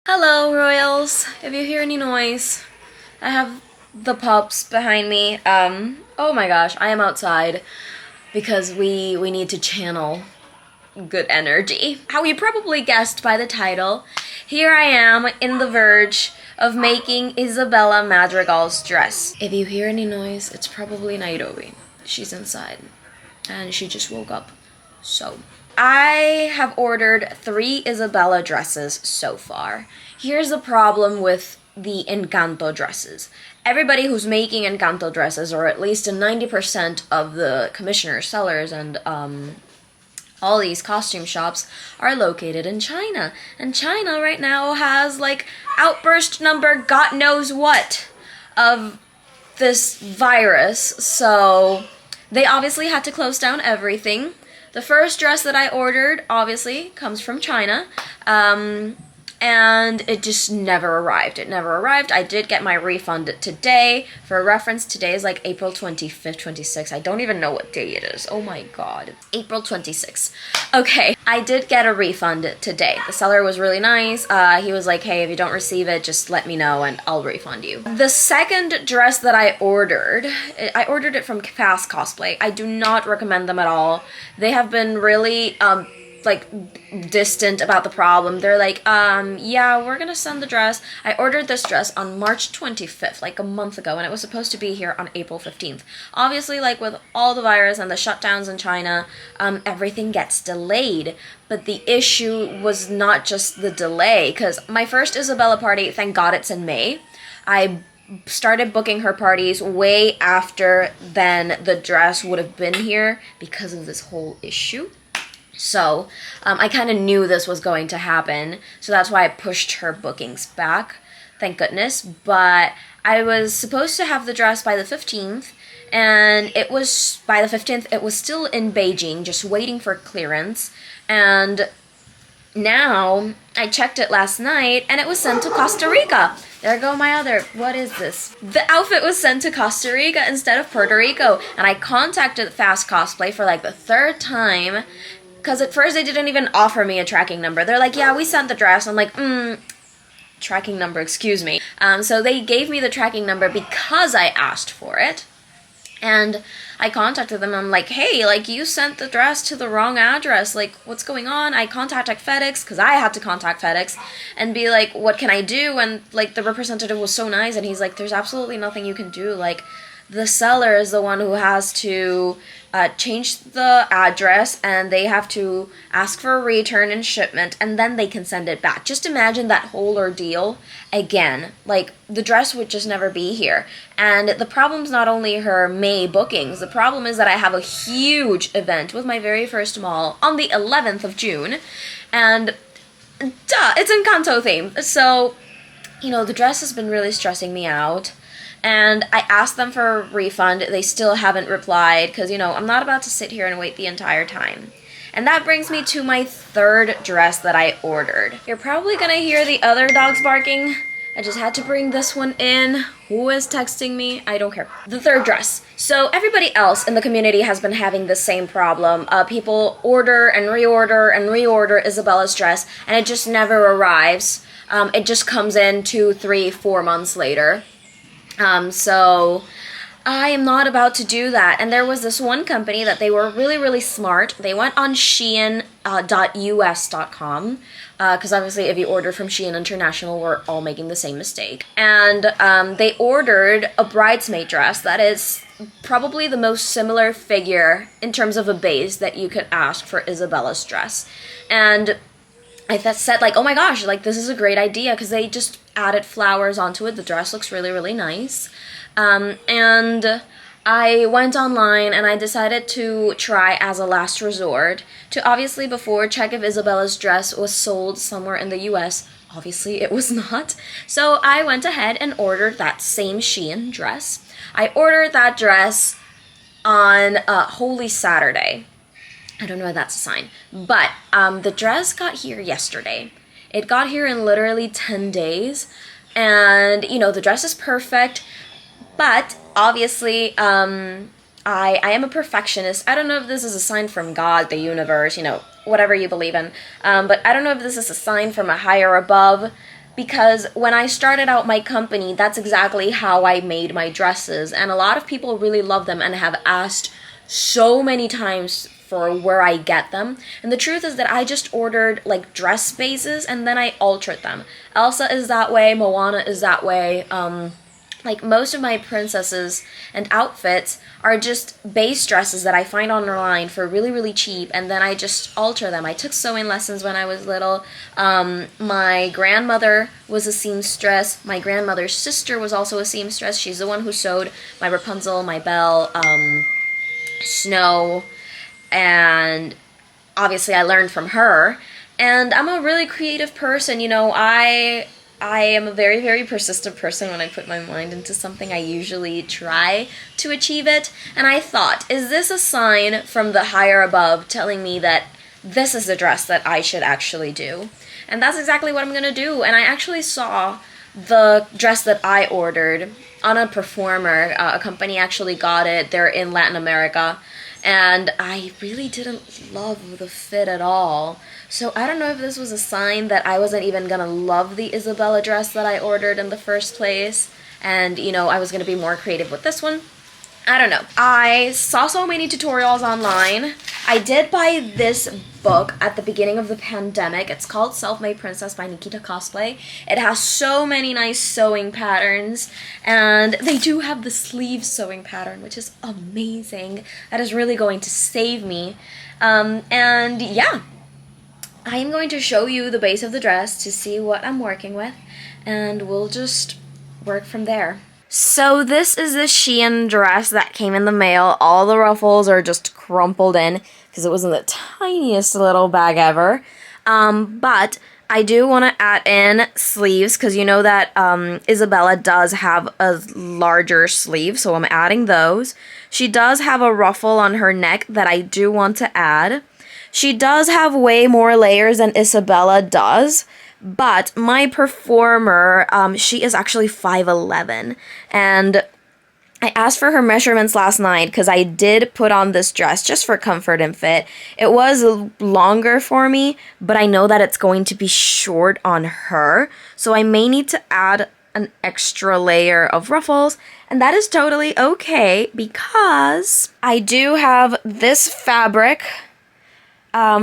Hello, Royals. If you hear any noise, I have the pups behind me. Oh my gosh, I am outside because we need to channel good energy. How you probably guessed by the title, here I am in the verge of making Isabela Madrigal's dress. If you hear any noise, it's probably Nairobi. She's inside and she just woke up. So I have ordered 3 Isabela dresses so far. Here's the problem with the Encanto dresses. Everybody who's making Encanto dresses, or at least 90% of the commissioners, sellers, and all these costume shops are located in China. And China right now has like outburst number God knows what of this virus. So they obviously had to close down everything. The first dress that I ordered obviously comes from China. And it just never arrived. It never arrived. I did get my refund today. For reference, today is like April 25th, 26th. I don't even know what day it is. Oh my god. April 26th. Okay, I did get a refund today. The seller was really nice. He was like, hey, if you don't receive it, just let me know and I'll refund you. The second dress that I ordered it from Fast Cosplay. I do not recommend them at all. They have been really, distant about the problem. They're like, yeah, we're gonna send the dress. I ordered this dress on March 25th, like a month ago, and it was supposed to be here on April 15th. Obviously, like with all the virus and the shutdowns in China, everything gets delayed. But the issue was not just the delay, because my first Isabela party, thank God it's in May. I started booking her parties way after then the dress would have been here because of this whole issue. So I kind of knew this was going to happen, so that's why I pushed her bookings back, thank goodness. But I was supposed to have the dress by the 15th, and it was, by the 15th, it was still in Beijing, just waiting for clearance. And now, I checked it last night, and it was sent to Costa Rica. There go my other, what is this? The outfit was sent to Costa Rica instead of Puerto Rico, and I contacted Fast Cosplay for like the 3rd time, because at first they didn't even offer me a tracking number. They're like, yeah, we sent the dress. I'm like, tracking number, excuse me. So they gave me the tracking number because I asked for it. And I contacted them. I'm like, hey, like, you sent the dress to the wrong address. Like, what's going on? I contacted FedEx, because I had to contact FedEx, and be like, what can I do? And, like, the representative was so nice, and he's like, there's absolutely nothing you can do. Like, the seller is the one who has to change the address, and they have to ask for a return and shipment, and then they can send it back. Just imagine that whole ordeal again. Like, the dress would just never be here. And the problem's not only her May bookings. The problem is that I have a huge event with my very first mall on the 11th of June, and it's Encanto themed. So, you know, the dress has been really stressing me out. And I asked them for a refund. They still haven't replied because, you know, I'm not about to sit here and wait the entire time. And that brings me to my 3rd dress that I ordered. You're probably gonna hear the other dogs barking. I just had to bring this one in. Who is texting me? I don't care. The 3rd dress. So everybody else in the community has been having the same problem. People order and reorder Isabela's dress, and it just never arrives. It just comes in 2, 3, 4 months later. So I am not about to do that. And there was this one company that they were really, really smart. They went on Shein.us.com, because obviously if you order from Shein International, we're all making the same mistake. And they ordered a bridesmaid dress that is probably the most similar figure in terms of a base that you could ask for Isabela's dress. And I said, like, oh my gosh, like, this is a great idea, because they just added flowers onto it. The dress looks really, really nice. And I went online and I decided to try as a last resort to obviously before check if Isabela's dress was sold somewhere in the US. Obviously it was not. So I went ahead and ordered that same Shein dress. I ordered that dress on Holy Saturday. I don't know if that's a sign. But the dress got here yesterday. It got here in literally 10 days. And, you know, the dress is perfect. But, obviously, I am a perfectionist. I don't know if this is a sign from God, the universe, whatever you believe in. But I don't know if this is a sign from a higher above, because when I started out my company, that's exactly how I made my dresses. And a lot of people really love them and have asked so many times for where I get them. And the truth is that I just ordered like dress bases and then I altered them. Elsa is that way, Moana is that way. Like most of my princesses and outfits are just base dresses that I find online for really, really cheap, and then I just alter them. I took sewing lessons when I was little. My grandmother was a seamstress. My grandmother's sister was also a seamstress. She's the one who sewed my Rapunzel, my Belle, Snow, and obviously I learned from her. And I'm a really creative person, I am a very, very persistent person. When I put my mind into something, I usually try to achieve it. And I thought, is this a sign from the higher above telling me that this is the dress that I should actually do? And that's exactly what I'm going to do. And I actually saw the dress that I ordered on a performer. A company actually got it. They're in Latin America. And I really didn't love the fit at all. So I don't know if this was a sign that I wasn't even gonna love the Isabela dress that I ordered in the first place. And, I was gonna be more creative with this one. I don't know. I saw so many tutorials online. I did buy this book at the beginning of the pandemic. It's called Self-Made Princess by Nikita Cosplay. It has so many nice sewing patterns, and they do have the sleeve sewing pattern, which is amazing. That is really going to save me. And yeah, I'm going to show you the base of the dress to see what I'm working with, and we'll just work from there. So this is the Shein dress that came in the mail. All the ruffles are just crumpled in because it was in the tiniest little bag ever. But I do want to add in sleeves because you know that Isabela does have a larger sleeve, so I'm adding those. She does have a ruffle on her neck that I do want to add. She does have way more layers than Isabela does. But my performer, she is actually 5'11", and I asked for her measurements last night because I did put on this dress just for comfort and fit. It was longer for me, but I know that it's going to be short on her, so I may need to add an extra layer of ruffles, and that is totally okay because I do have this fabric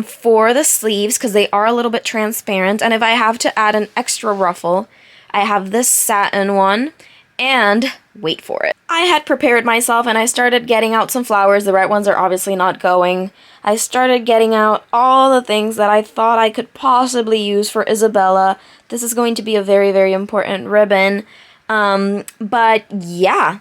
for the sleeves because they are a little bit transparent, and if I have to add an extra ruffle, I have this satin one, and wait for it. I had prepared myself and I started getting out some flowers. The red ones are obviously not going. I started getting out all the things that I thought I could possibly use for Isabela. This is going to be a very, very important ribbon. But yeah,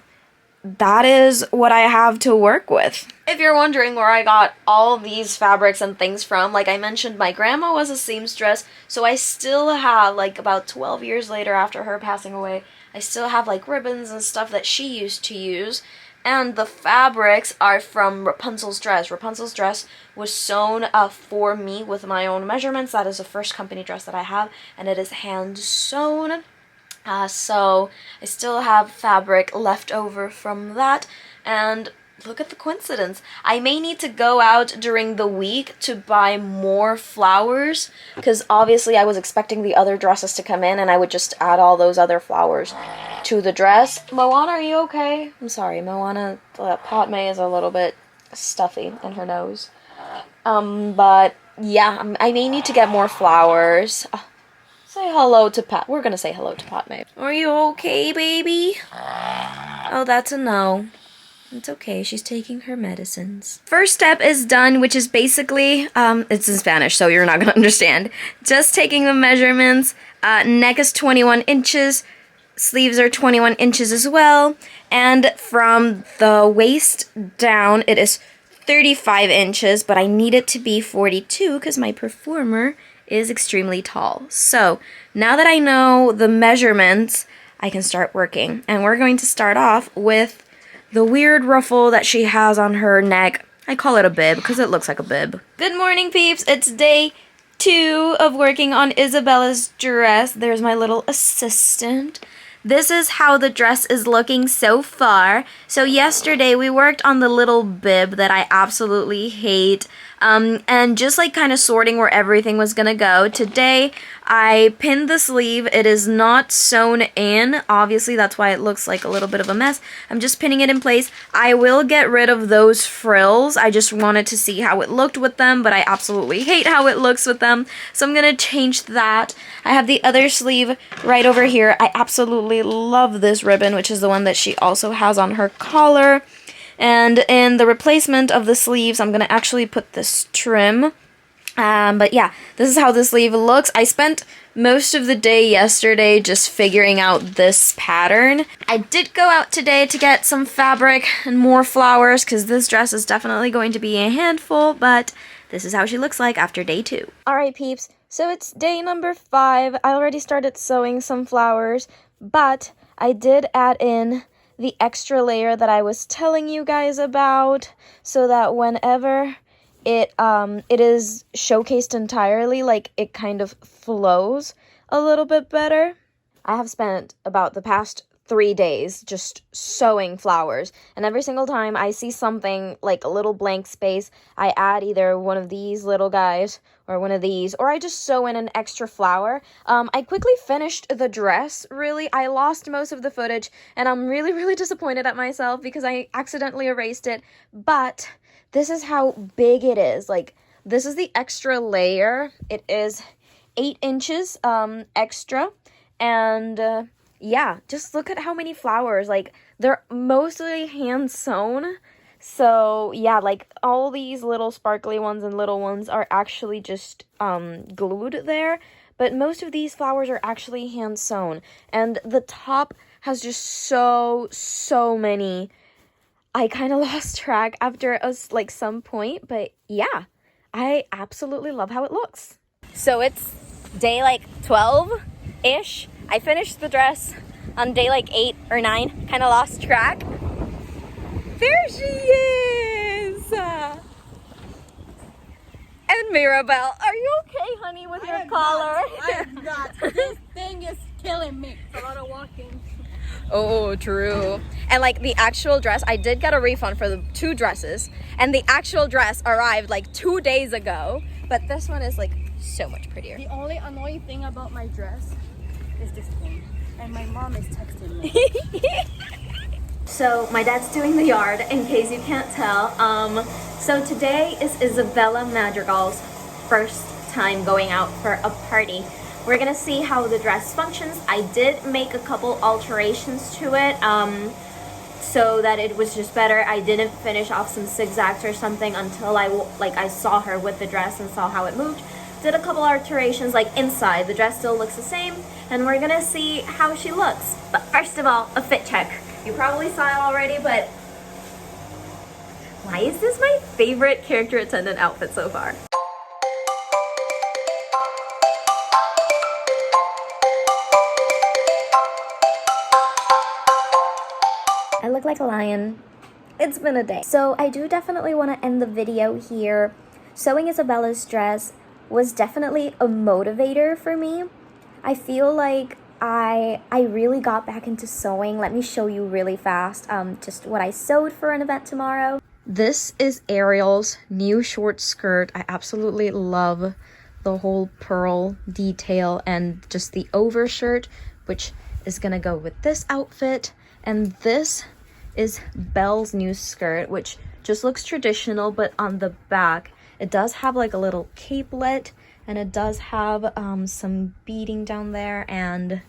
that is what I have to work with. If you're wondering where I got all these fabrics and things from, like I mentioned, my grandma was a seamstress, so I still have, like about 12 years later after her passing away, I still have like ribbons and stuff that she used to use. And the fabrics are from Rapunzel's dress. Rapunzel's dress was sewn for me with my own measurements. That is the first company dress that I have, and it is hand sewn. So I still have fabric left over from that, and look at the coincidence. I may need to go out during the week to buy more flowers, because obviously I was expecting the other dresses to come in, and I would just add all those other flowers to the dress. Moana, are you okay? I'm sorry, Moana, Padme is a little bit stuffy in her nose. But yeah, I may need to get more flowers. Say hello to Pat. We're gonna say hello to Padme. Are you okay, baby? Oh, that's a no. It's okay, she's taking her medicines. First step is done, which is basically, it's in Spanish, so you're not gonna understand. Just taking the measurements. Neck is 21 inches. Sleeves are 21 inches as well. And from the waist down, it is 35 inches, but I need it to be 42 because my performer is extremely tall. So now that I know the measurements, I can start working. And we're going to start off with the weird ruffle that she has on her neck. I call it a bib because it looks like a bib. Good morning, peeps. It's day 2 of working on Isabela's dress. There's my little assistant. This is how the dress is looking so far. So yesterday we worked on the little bib that I absolutely hate. And just like kind of sorting where everything was gonna go. Today I pinned the sleeve. It is not sewn in. Obviously that's why it looks like a little bit of a mess. I'm just pinning it in place. I will get rid of those frills. I just wanted to see how it looked with them, but I absolutely hate how it looks with them. So I'm gonna change that. I have the other sleeve right over here. I absolutely love this ribbon, which is the one that she also has on her collar. And in the replacement of the sleeves, I'm going to actually put this trim. But yeah, this is how the sleeve looks. I spent most of the day yesterday just figuring out this pattern. I did go out today to get some fabric and more flowers because this dress is definitely going to be a handful, but this is how she looks like after day 2. Alright peeps, so it's day number 5. I already started sewing some flowers, but I did add in the extra layer that I was telling you guys about, so that whenever it is showcased entirely, like it kind of flows a little bit better. I have spent about the past 3 days just sewing flowers, and every single time I see something like a little blank space, I add either one of these little guys or one of these, or I just sew in an extra flower. I quickly finished the dress, really. I lost most of the footage, and I'm really disappointed at myself because I accidentally erased it, but this is how big it is. Like, this is the extra layer. It is 8 inches extra, and yeah, just look at how many flowers. Like, they're mostly hand sewn. So yeah, like all these little sparkly ones and little ones are actually just glued there. But most of these flowers are actually hand sewn. And the top has just so many. I kind of lost track after like some point. But yeah, I absolutely love how it looks. So it's day like 12-ish. I finished the dress on day like 8 or 9, kind of lost track. There she is! And Mirabel, are you okay, honey, with your collar? I am not. This thing is killing me. It's a lot of walking. Oh, true. And like the actual dress, I did get a refund for the 2 dresses, and the actual dress arrived like 2 days ago, but this one is like so much prettier. The only annoying thing about my dress is this thing. And my mom is texting me. So my dad's doing the yard, in case you can't tell. So today is Isabela Madrigal's first time going out for a party. We're gonna see how the dress functions. I did make a couple alterations to it, so that it was just better. I didn't finish off some zigzags or something until I saw her with the dress and saw how it moved. Did a couple alterations like inside. The dress still looks the same, and we're gonna see how she looks. But first of all, a fit check. You probably saw it already, but why is this my favorite character attendant outfit so far? I look like a lion. It's been a day. So I do definitely want to end the video here. Sewing Isabela's dress was definitely a motivator for me. I feel like I really got back into sewing. Let me show you really fast just what I sewed for an event tomorrow. This is Ariel's new short skirt. I absolutely love the whole pearl detail and just the overshirt, which is gonna go with this outfit. And this is Belle's new skirt, which just looks traditional, but on the back it does have like a little capelet, and it does have some beading down there, and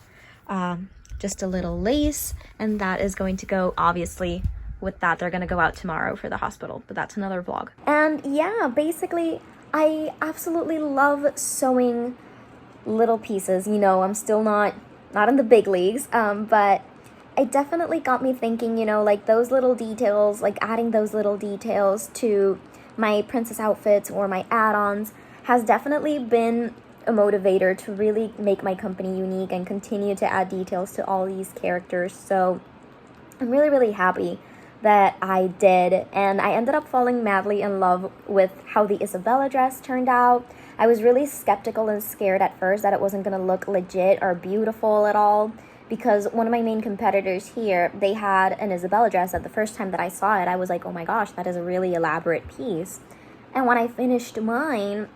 just a little lace, and that is going to go obviously with that. They're gonna go out tomorrow for the hospital, but that's another vlog. And yeah, basically I absolutely love sewing little pieces. You know, I'm still not in the big leagues, but it definitely got me thinking, you know, like those little details, like adding those little details to my princess outfits or my add-ons has definitely been a motivator to really make my company unique and continue to add details to all these characters. So I'm really happy that I did, and I ended up falling madly in love with how the Isabela dress turned out. I was really skeptical and scared at first that it wasn't gonna look legit or beautiful at all, because one of my main competitors here, they had an Isabella dress that the first time that I saw it, I was like, oh my gosh, that is a really elaborate piece. And when I finished mine,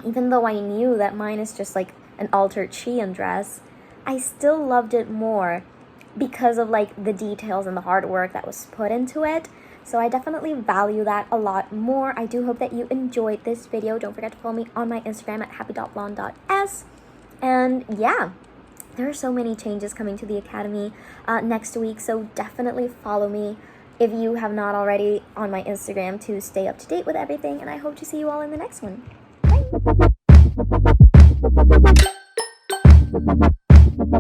even though I knew that mine is just like an altered Shein dress, I still loved it more because of like the details and the hard work that was put into it. So I definitely value that a lot more. I do hope that you enjoyed this video. Don't forget to follow me on my Instagram at happy.blonde.s. And yeah, there are so many changes coming to the Academy next week, so definitely follow me if you have not already on my Instagram to stay up to date with everything, and I hope to see you all in the next one.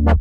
Bye!